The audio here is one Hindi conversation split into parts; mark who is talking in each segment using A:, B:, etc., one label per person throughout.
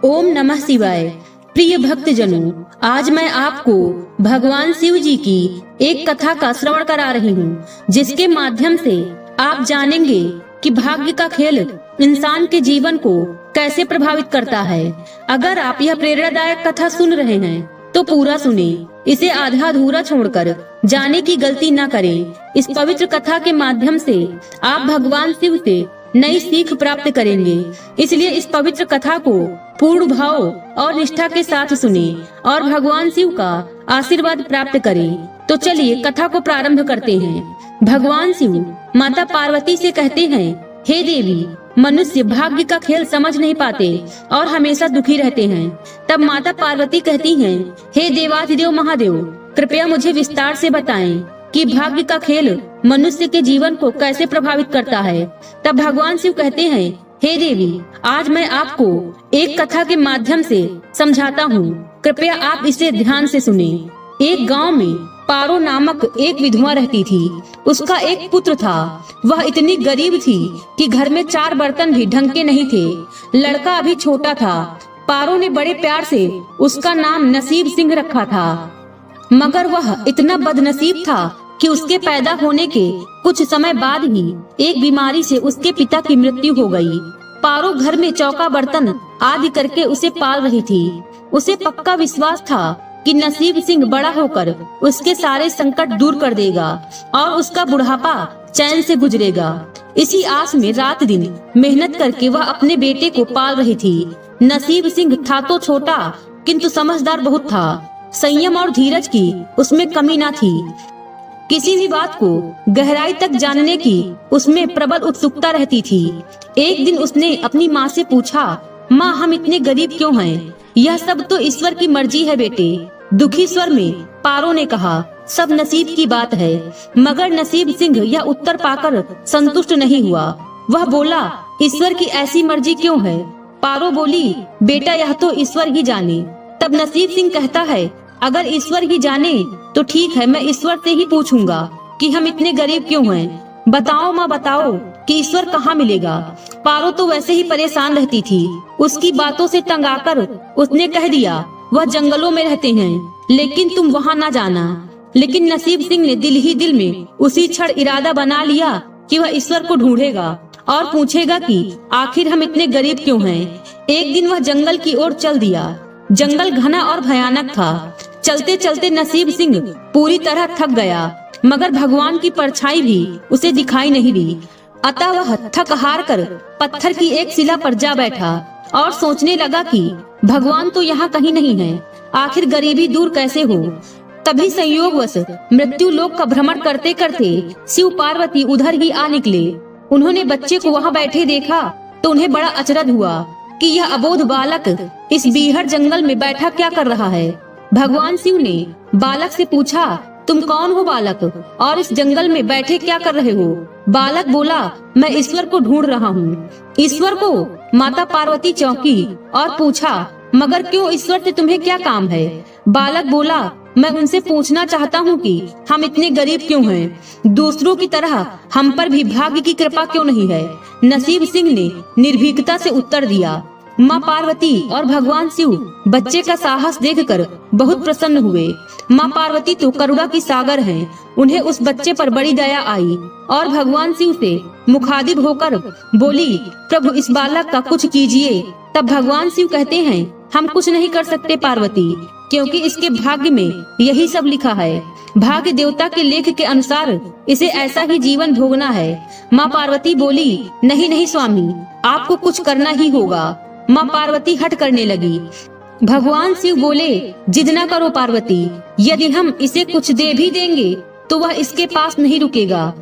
A: ओम नमः शिवाय। प्रिय भक्तजनों, आज मैं आपको भगवान शिव जी की एक कथा का श्रवण करा रही हूँ, जिसके माध्यम से आप जानेंगे कि भाग्य का खेल इंसान के जीवन को कैसे प्रभावित करता है। अगर आप यह प्रेरणादायक कथा सुन रहे हैं तो पूरा सुने, इसे आधा अधूरा छोड़कर जाने की गलती न करें। इस पवित्र कथा के माध्यम से आप भगवान शिव से नई सीख प्राप्त करेंगे, इसलिए इस पवित्र कथा को पूर्ण भाव और निष्ठा के साथ सुने और भगवान शिव का आशीर्वाद प्राप्त करें। तो चलिए कथा को प्रारंभ करते हैं। भगवान शिव माता पार्वती से कहते हैं, हे देवी, मनुष्य भाग्य का खेल समझ नहीं पाते और हमेशा दुखी रहते हैं। तब माता पार्वती कहती हैं, हे देवाधिदेव महादेव, कृपया मुझे विस्तार से बताएं कि भाग्य का खेल मनुष्य के जीवन को कैसे प्रभावित करता है। तब भगवान शिव कहते हैं, हे देवी, आज मैं आपको एक कथा के माध्यम से समझाता हूँ, कृपया आप इसे ध्यान से सुने। एक गांव में पारो नामक एक विधवा रहती थी। उसका एक पुत्र था। वह इतनी गरीब थी कि घर में 4 बर्तन भी ढंग के नहीं थे। लड़का अभी छोटा था। पारो ने बड़े प्यार से उसका नाम नसीब सिंह रखा था, मगर वह इतना बदनसीब था कि उसके पैदा होने के कुछ समय बाद ही एक बीमारी से उसके पिता की मृत्यु हो गई। पारो घर में चौका बर्तन आदि करके उसे पाल रही थी। उसे पक्का विश्वास था कि नसीब सिंह बड़ा होकर उसके सारे संकट दूर कर देगा और उसका बुढ़ापा चैन से गुजरेगा। इसी आस में रात दिन मेहनत करके वह अपने बेटे को पाल रही थी। नसीब सिंह था तो छोटा, किंतु समझदार बहुत था। संयम और धीरज की उसमें कमी न थी। किसी भी बात को गहराई तक जानने की उसमें प्रबल उत्सुकता रहती थी। एक दिन उसने अपनी माँ से पूछा, माँ, हम इतने गरीब क्यों हैं? यह सब तो ईश्वर की मर्जी है बेटे। दुखी स्वर में पारो ने कहा, सब नसीब की बात है। मगर नसीब सिंह यह उत्तर पाकर संतुष्ट नहीं हुआ। वह बोला, ईश्वर की ऐसी मर्जी क्यों है? पारो बोली, बेटा, यह तो ईश्वर ही जाने। तब नसीब सिंह कहता है, अगर ईश्वर ही जाने तो ठीक है, मैं ईश्वर से ही पूछूंगा कि हम इतने गरीब क्यों हैं। बताओ माँ, बताओ कि ईश्वर कहाँ मिलेगा। पारो तो वैसे ही परेशान रहती थी। उसकी बातों से तंग आकर उसने कह दिया, वह जंगलों में रहते हैं, लेकिन तुम वहाँ न जाना। लेकिन नसीब सिंह ने दिल ही दिल में उसी क्षण इरादा बना लिया कि वह ईश्वर को ढूंढेगा और पूछेगा कि आखिर हम इतने गरीब क्यों हैं। एक दिन वह जंगल की ओर चल दिया। जंगल घना और भयानक था। चलते चलते नसीब सिंह पूरी तरह थक गया, मगर भगवान की परछाई भी उसे दिखाई नहीं दी। अतः वह थक हार कर पत्थर की एक शिला पर जा बैठा और सोचने लगा कि भगवान तो यहाँ कहीं नहीं है, आखिर गरीबी दूर कैसे हो। तभी संयोगवश मृत्यु लोक का भ्रमण करते करते शिव पार्वती उधर ही आ निकले। उन्होंने बच्चे को वहाँ बैठे देखा तो उन्हें बड़ा अचरज हुआ कि यह अबोध बालक इस बीहड़ जंगल में बैठा क्या कर रहा है। भगवान शिव ने बालक से पूछा, तुम कौन हो बालक, और इस जंगल में बैठे क्या कर रहे हो? बालक बोला, मैं ईश्वर को ढूंढ रहा हूँ। ईश्वर को? माता पार्वती चौंकी और पूछा, मगर क्यों? ईश्वर से तुम्हें क्या काम है? बालक बोला, मैं उनसे पूछना चाहता हूँ कि हम इतने गरीब क्यों हैं? दूसरों की तरह हम पर भी भाग्य की कृपा क्यों नहीं है? नसीब सिंह ने निर्भीकता से उत्तर दिया। माँ पार्वती और भगवान शिव बच्चे का साहस देखकर बहुत प्रसन्न हुए। माँ पार्वती तो करुणा की सागर हैं। उन्हें उस बच्चे पर बड़ी दया आई और भगवान शिव से मुखातिब होकर बोली, प्रभु, इस बालक का कुछ कीजिए। तब भगवान शिव कहते हैं, हम कुछ नहीं कर सकते पार्वती, क्योंकि इसके भाग्य में यही सब लिखा है। भाग्य देवता के लेख के अनुसार इसे ऐसा ही जीवन भोगना है। माँ पार्वती बोली, नहीं नहीं स्वामी, आपको कुछ करना ही होगा। माँ पार्वती हट करने लगी। भगवान शिव बोले, जिद न करो पार्वती, यदि हम इसे कुछ दे भी देंगे तो वह इसके पास नहीं रुकेगा।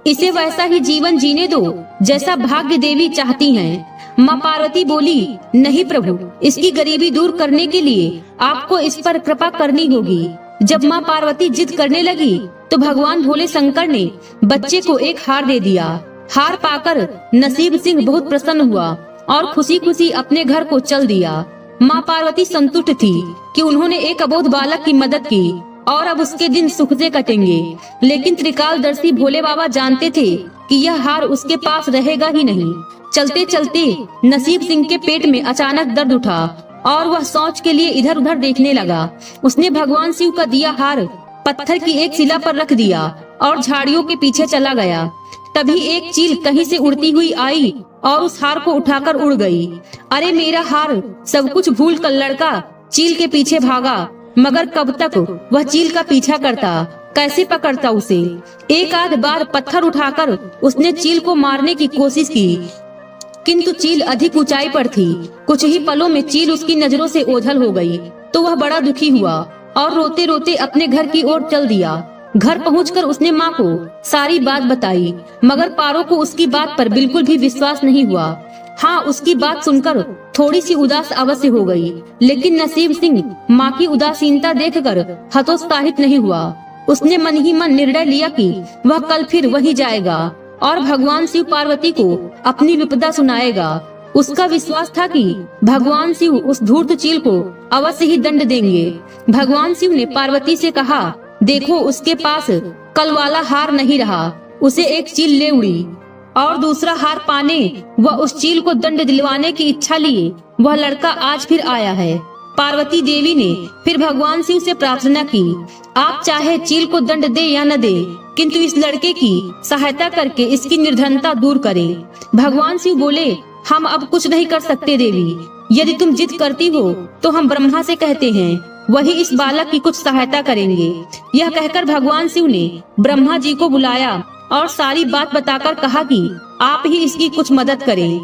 A: इसे वैसा ही जीवन जीने दो जैसा भाग्य देवी चाहती हैं। माँ पार्वती बोली, नहीं प्रभु, इसकी गरीबी दूर करने के लिए आपको इस पर कृपा करनी होगी। जब माँ पार्वती जिद करने लगी तो भगवान भोले शंकर ने बच्चे को एक हार दे दिया। हार पाकर नसीब सिंह बहुत प्रसन्न हुआ और खुशी खुशी अपने घर को चल दिया। माँ पार्वती संतुष्ट थी कि उन्होंने एक अबोध बालक की मदद की और अब उसके दिन सुख से कटेंगे। लेकिन त्रिकालदर्शी भोले बाबा जानते थे कि यह हार उसके पास रहेगा ही नहीं। चलते चलते नसीब सिंह के पेट में अचानक दर्द उठा और वह सोच के लिए इधर उधर देखने लगा। उसने भगवान शिव का दिया हार पत्थर की एक शिला पर रख दिया और झाड़ियों के पीछे चला गया। तभी एक चील कहीं से उड़ती हुई आई और उस हार को उठाकर उड़ गई। अरे मेरा हार! सब कुछ भूल कर लड़का चील के पीछे भागा, मगर कब तक वह चील का पीछा करता, कैसे पकड़ता उसे। एक आध बार पत्थर उठाकर उसने चील को मारने की कोशिश की, किंतु चील अधिक ऊंचाई पर थी। कुछ ही पलों में चील उसकी नजरों से ओझल हो गई तो वह बड़ा दुखी हुआ और रोते रोते अपने घर की ओर चल दिया। घर पहुंचकर उसने माँ को सारी बात बताई, मगर पारो को उसकी बात पर बिल्कुल भी विश्वास नहीं हुआ। हाँ, उसकी बात सुनकर थोड़ी सी उदास अवश्य हो गई, लेकिन नसीब सिंह माँ की उदासीनता देखकर हतोत्साहित नहीं हुआ। उसने मन ही मन निर्णय लिया कि वह कल फिर वहीं जाएगा और भगवान शिव पार्वती को अपनी विपदा सुनाएगा। उसका विश्वास था कि भगवान शिव उस धूर्त चील को अवश्य ही दंड देंगे। भगवान शिव ने पार्वती से कहा, देखो उसके पास कल वाला हार नहीं रहा, उसे एक चील ले उड़ी और दूसरा हार पाने वह उस चील को दंड दिलवाने की इच्छा लिए वह लड़का आज फिर आया है। पार्वती देवी ने फिर भगवान शिव से प्रार्थना की, आप चाहे चील को दंड दे या न दे, किंतु इस लड़के की सहायता करके इसकी निर्धनता दूर करें। भगवान शिव बोले, हम अब कुछ नहीं कर सकते देवी, यदि तुम जिद करती हो तो हम ब्रह्मा से कहते हैं, वही इस बालक की कुछ सहायता करेंगे। यह कहकर भगवान शिव ने ब्रह्मा जी को बुलाया और सारी बात बताकर कहा कि आप ही इसकी कुछ मदद करें।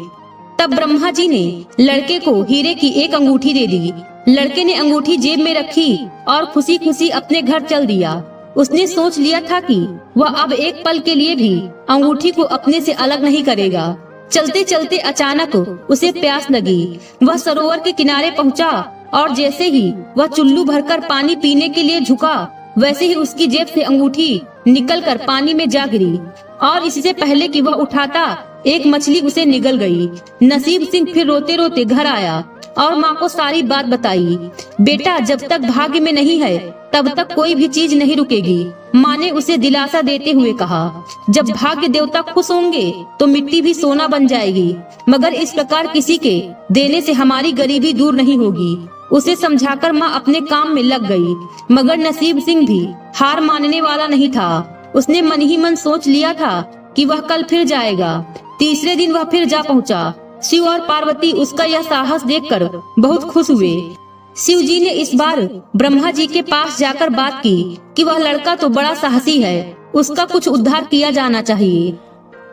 A: तब ब्रह्मा जी ने लड़के को हीरे की एक अंगूठी दे दी। लड़के ने अंगूठी जेब में रखी और खुशी खुशी अपने घर चल दिया। उसने सोच लिया था कि वह अब एक पल के लिए भी अंगूठी को अपने से अलग नहीं करेगा। चलते चलते अचानक उसे प्यास लगी। वह सरोवर के किनारे पहुंचा और जैसे ही वह चुल्लू भरकर पानी पीने के लिए झुका, वैसे ही उसकी जेब से अंगूठी निकलकर पानी में जा गिरी और इससे पहले कि वह उठाता एक मछली उसे निगल गई। नसीब सिंह फिर रोते रोते घर आया और माँ को सारी बात बताई। बेटा, जब तक भाग्य में नहीं है तब तक कोई भी चीज नहीं रुकेगी, माँ ने उसे दिलासा देते हुए कहा। जब भाग्य देवता खुश होंगे तो मिट्टी भी सोना बन जाएगी, मगर इस प्रकार किसी के देने से हमारी गरीबी दूर नहीं होगी। उसे समझाकर माँ अपने काम में लग गई, मगर नसीब सिंह भी हार मानने वाला नहीं था। उसने मन ही मन सोच लिया था कि वह कल फिर जाएगा। तीसरे दिन वह फिर जा पहुंचा। शिव और पार्वती उसका यह साहस देखकर बहुत खुश हुए। शिव जी ने इस बार ब्रह्मा जी के पास जाकर बात की कि वह लड़का तो बड़ा साहसी है, उसका कुछ उद्धार किया जाना चाहिए।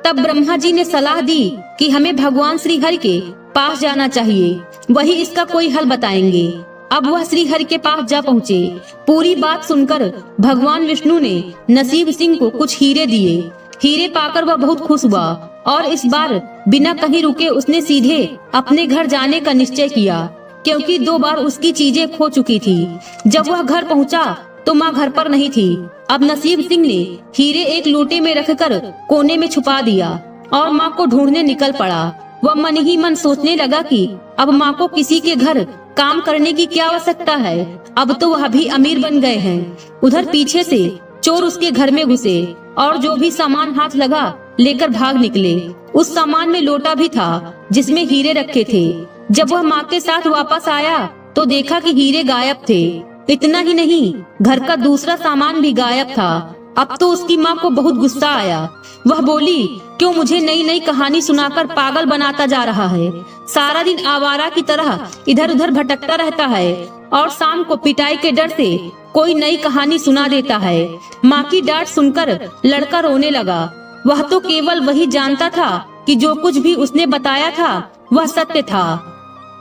A: तब ब्रह्मा जी ने सलाह दी कि हमें भगवान श्री हरि के पास जाना चाहिए, वही इसका कोई हल बताएंगे। अब वह श्री हरि के पास जा पहुँचे। पूरी बात सुनकर भगवान विष्णु ने नसीब सिंह को कुछ हीरे दिए। हीरे पाकर वह बहुत खुश हुआ और इस बार बिना कहीं रुके उसने सीधे अपने घर जाने का निश्चय किया, क्योंकि 2 बार उसकी चीजें खो चुकी थी। जब वह घर पहुंचा तो माँ घर पर नहीं थी। अब नसीब सिंह ने हीरे एक लोटे में रखकर कोने में छुपा दिया और माँ को ढूंढने निकल पड़ा। वह मन ही मन सोचने लगा कि अब माँ को किसी के घर काम करने की क्या आवश्यकता है, अब तो वह भी अमीर बन गए हैं। उधर पीछे से चोर उसके घर में घुसे और जो भी सामान हाथ लगा लेकर भाग निकले। उस सामान में लोटा भी था जिसमें हीरे रखे थे। जब वह माँ के साथ वापस आया तो देखा कि हीरे गायब थे। इतना ही नहीं, घर का दूसरा सामान भी गायब था। अब तो उसकी माँ को बहुत गुस्सा आया। वह बोली, क्यों मुझे नई नई कहानी सुनाकर पागल बनाता जा रहा है। सारा दिन आवारा की तरह इधर उधर भटकता रहता है और शाम को पिटाई के डर से कोई नई कहानी सुना देता है। माँ की डांट सुनकर लड़का रोने लगा। वह तो केवल वही जानता था कि जो कुछ भी उसने बताया था वह सत्य था।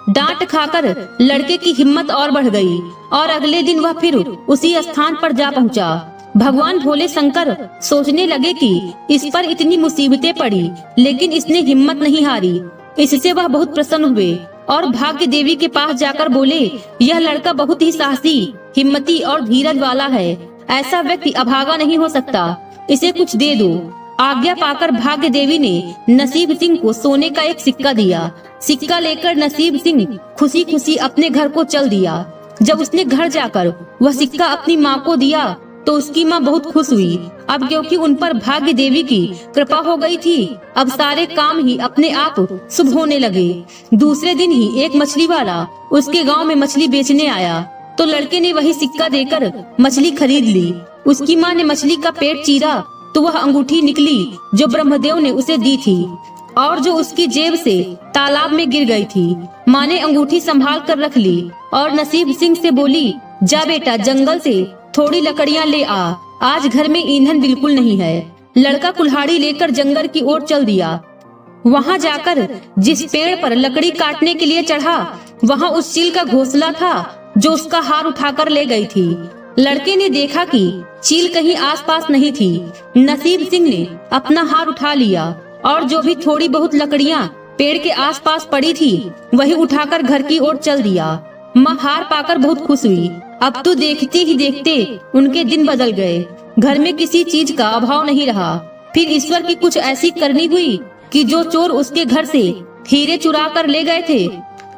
A: डांट खाकर लड़के की हिम्मत और बढ़ गई और अगले दिन वह फिर उसी स्थान पर जा पहुंचा। भगवान भोले शंकर सोचने लगे कि इस पर इतनी मुसीबतें पड़ी लेकिन इसने हिम्मत नहीं हारी। इससे वह बहुत प्रसन्न हुए और भाग्य देवी के पास जाकर बोले, यह लड़का बहुत ही साहसी, हिम्मती और धीरज वाला है। ऐसा व्यक्ति अभागा नहीं हो सकता, इसे कुछ दे दो। आज्ञा पाकर भाग्य देवी ने नसीब सिंह को सोने का एक सिक्का दिया। सिक्का लेकर नसीब सिंह खुशी खुशी अपने घर को चल दिया। जब उसने घर जाकर वह सिक्का अपनी माँ को दिया तो उसकी माँ बहुत खुश हुई। अब क्योंकि उन पर भाग्य देवी की कृपा हो गई थी, अब सारे काम ही अपने आप शुभ होने लगे। दूसरे दिन ही एक मछली वाला उसके गांव में मछली बेचने आया, तो लड़के ने वही सिक्का देकर मछली खरीद ली। उसकी माँ ने मछली का पेट चीरा तो वह अंगूठी निकली जो ब्रह्मदेव ने उसे दी थी और जो उसकी जेब से तालाब में गिर गई थी। माँ ने अंगूठी संभाल कर रख ली और नसीब सिंह से बोली, जा बेटा जंगल से थोड़ी लकड़ियाँ ले आ, आज घर में ईंधन बिल्कुल नहीं है। लड़का कुल्हाड़ी लेकर जंगल की ओर चल दिया। वहाँ जाकर जिस पेड़ पर लकड़ी काटने के लिए चढ़ा, वहाँ उस चील का घोंसला था जो उसका हार उठाकर ले गई थी। लड़के ने देखा कि चील कहीं आसपास नहीं थी। नसीब सिंह ने अपना हार उठा लिया और जो भी थोड़ी बहुत लकड़ियाँ पेड़ के आसपास पड़ी थी वही उठाकर घर की ओर चल दिया। माँ हार पाकर बहुत खुश हुई। अब तो देखते ही देखते उनके दिन बदल गए। घर में किसी चीज का अभाव नहीं रहा। फिर ईश्वर की कुछ ऐसी करनी हुई कि जो चोर उसके घर से हीरे चुरा कर ले गए थे,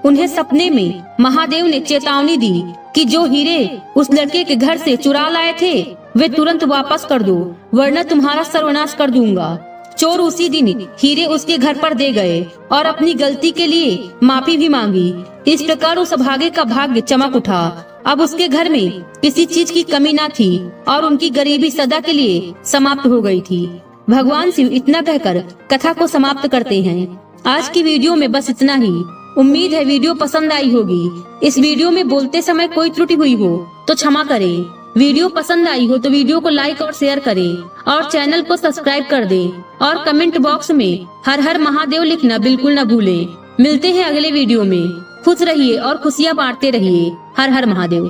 A: उन्हें सपने में महादेव ने चेतावनी दी कि जो हीरे उस लड़के के घर से चुरा लाए थे वे तुरंत वापस कर दो, वरना तुम्हारा सर्वनाश कर दूंगा। चोर उसी दिन हीरे उसके घर पर दे गए और अपनी गलती के लिए माफी भी मांगी। इस प्रकार उस भागे का भाग्य चमक उठा। अब उसके घर में किसी चीज की कमी न थी और उनकी गरीबी सदा के लिए समाप्त हो गई थी। भगवान शिव इतना कहकर कथा को समाप्त करते हैं। आज की वीडियो में बस इतना ही। उम्मीद है वीडियो पसंद आई होगी। इस वीडियो में बोलते समय कोई त्रुटि हुई हो तो क्षमा करें। वीडियो पसंद आई हो तो वीडियो को लाइक और शेयर करें और चैनल को सब्सक्राइब कर दें और कमेंट बॉक्स में हर हर महादेव लिखना बिल्कुल न भूलें। मिलते हैं अगले वीडियो में। खुश रहिए और खुशियाँ बांटते रहिए। हर हर महादेव।